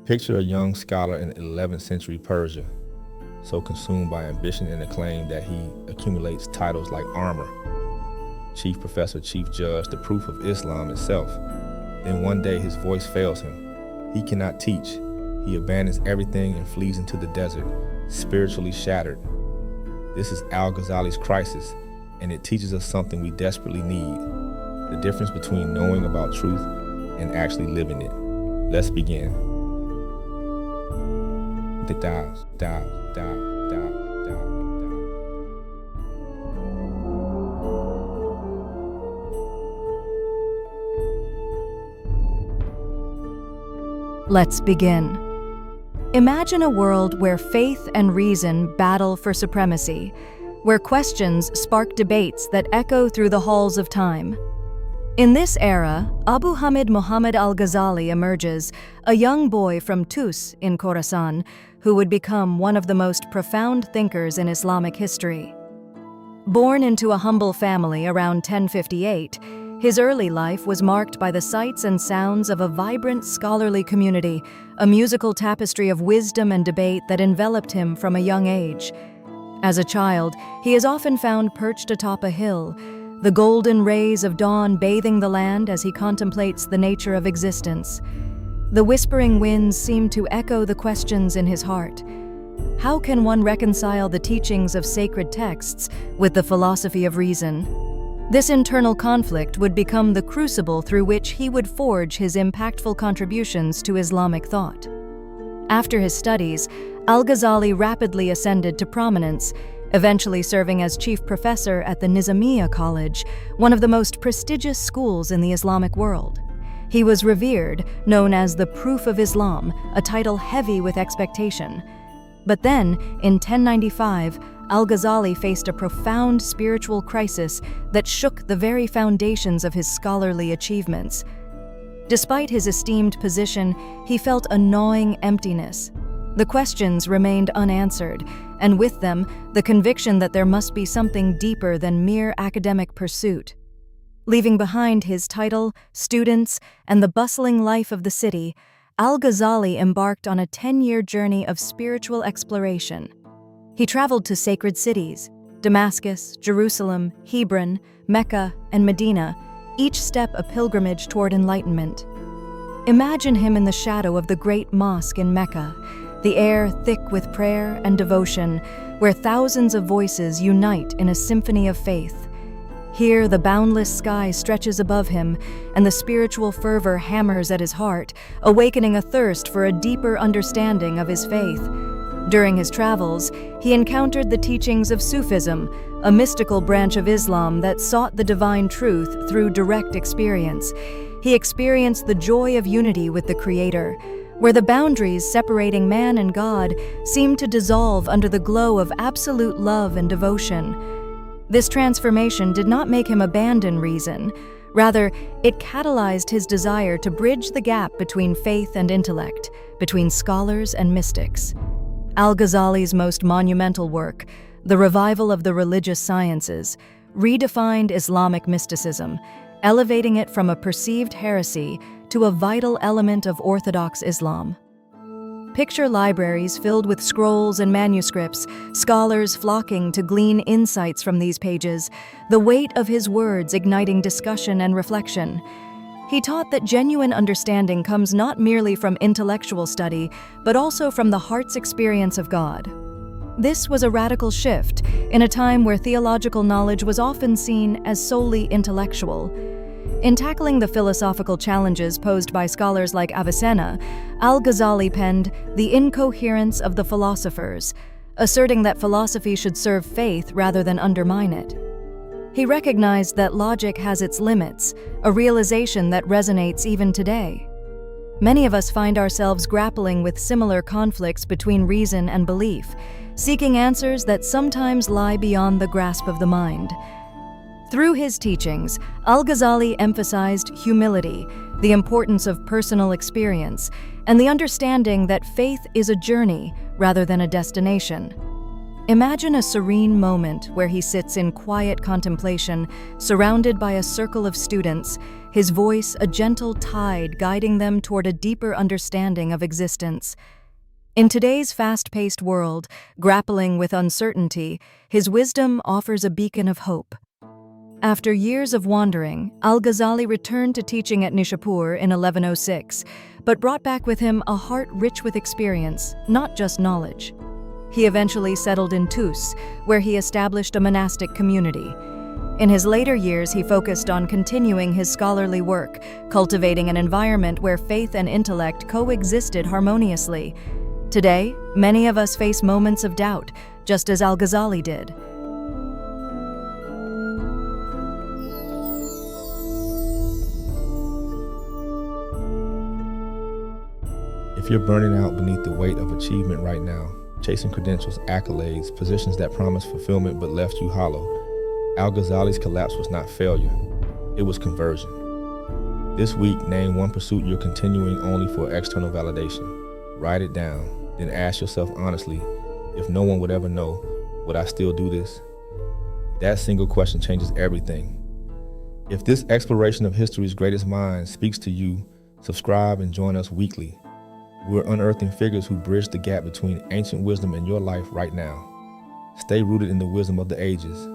Picture a young scholar in 11th century Persia, so consumed by ambition and acclaim that he accumulates titles like armor, chief professor, chief judge, the proof of Islam itself. Then one day his voice fails him. He cannot teach. He abandons everything and flees into the desert, spiritually shattered. This is Al-Ghazali's crisis, and it teaches us something we desperately need: the difference between knowing about truth and actually living it. Let's begin. Let's begin. Imagine a world where faith and reason battle for supremacy, where questions spark debates that echo through the halls of time. In this era, Hamid Muhammad Al-Ghazali emerges, a young boy from Tus in Khorasan, who would become one of the most profound thinkers in Islamic history. Born into a humble family around 1058, his early life was marked by the sights and sounds of a vibrant scholarly community, a musical tapestry of wisdom and debate that enveloped him from a young age. As a child, he is often found perched atop a hill, the golden rays of dawn bathing the land as he contemplates the nature of existence. The whispering winds seem to echo the questions in his heart. How can one reconcile the teachings of sacred texts with the philosophy of reason? This internal conflict would become the crucible through which he would forge his impactful contributions to Islamic thought. After his studies, Al-Ghazali rapidly ascended to prominence, eventually serving as chief professor at the Nizamiya College, one of the most prestigious schools in the Islamic world. He was revered, known as the Proof of Islam, a title heavy with expectation. But then, in 1095, Al-Ghazali faced a profound spiritual crisis that shook the very foundations of his scholarly achievements. Despite his esteemed position, he felt a gnawing emptiness. The questions remained unanswered, and with them, the conviction that there must be something deeper than mere academic pursuit. Leaving behind his title, students, and the bustling life of the city, Al-Ghazali embarked on a 10-year journey of spiritual exploration. He traveled to sacred cities, Damascus, Jerusalem, Hebron, Mecca, and Medina, each step a pilgrimage toward enlightenment. Imagine him in the shadow of the great mosque in Mecca, the air thick with prayer and devotion, where thousands of voices unite in a symphony of faith. Here, the boundless sky stretches above him, and the spiritual fervor hammers at his heart, awakening a thirst for a deeper understanding of his faith. During his travels, he encountered the teachings of Sufism, a mystical branch of Islam that sought the divine truth through direct experience. He experienced the joy of unity with the Creator, where the boundaries separating man and God seemed to dissolve under the glow of absolute love and devotion. This transformation did not make him abandon reason. Rather, it catalyzed his desire to bridge the gap between faith and intellect, between scholars and mystics. Al-Ghazali's most monumental work, The Revival of the Religious Sciences, redefined Islamic mysticism, elevating it from a perceived heresy to a vital element of Orthodox Islam. Picture libraries filled with scrolls and manuscripts, scholars flocking to glean insights from these pages, the weight of his words igniting discussion and reflection. He taught that genuine understanding comes not merely from intellectual study, but also from the heart's experience of God. This was a radical shift in a time where theological knowledge was often seen as solely intellectual. In tackling the philosophical challenges posed by scholars like Avicenna, Al-Ghazali penned The Incoherence of the Philosophers, asserting that philosophy should serve faith rather than undermine it. He recognized that logic has its limits, a realization that resonates even today. Many of us find ourselves grappling with similar conflicts between reason and belief, seeking answers that sometimes lie beyond the grasp of the mind. Through his teachings, Al-Ghazali emphasized humility, the importance of personal experience, and the understanding that faith is a journey rather than a destination. Imagine a serene moment where he sits in quiet contemplation, surrounded by a circle of students, his voice a gentle tide guiding them toward a deeper understanding of existence. In today's fast-paced world, grappling with uncertainty, his wisdom offers a beacon of hope. After years of wandering, Al-Ghazali returned to teaching at Nishapur in 1106, but brought back with him a heart rich with experience, not just knowledge. He eventually settled in Tus, where he established a monastic community. In his later years, he focused on continuing his scholarly work, cultivating an environment where faith and intellect coexisted harmoniously. Today, many of us face moments of doubt, just as Al-Ghazali did. If you're burning out beneath the weight of achievement right now, chasing credentials, accolades, positions that promise fulfillment but left you hollow, Al-Ghazali's collapse was not failure, it was conversion. This week, name one pursuit you're continuing only for external validation. Write it down, then ask yourself honestly, if no one would ever know, would I still do this? That single question changes everything. If this exploration of history's greatest minds speaks to you, subscribe and join us weekly. We're unearthing figures who bridge the gap between ancient wisdom and your life right now. Stay rooted in the wisdom of the ages.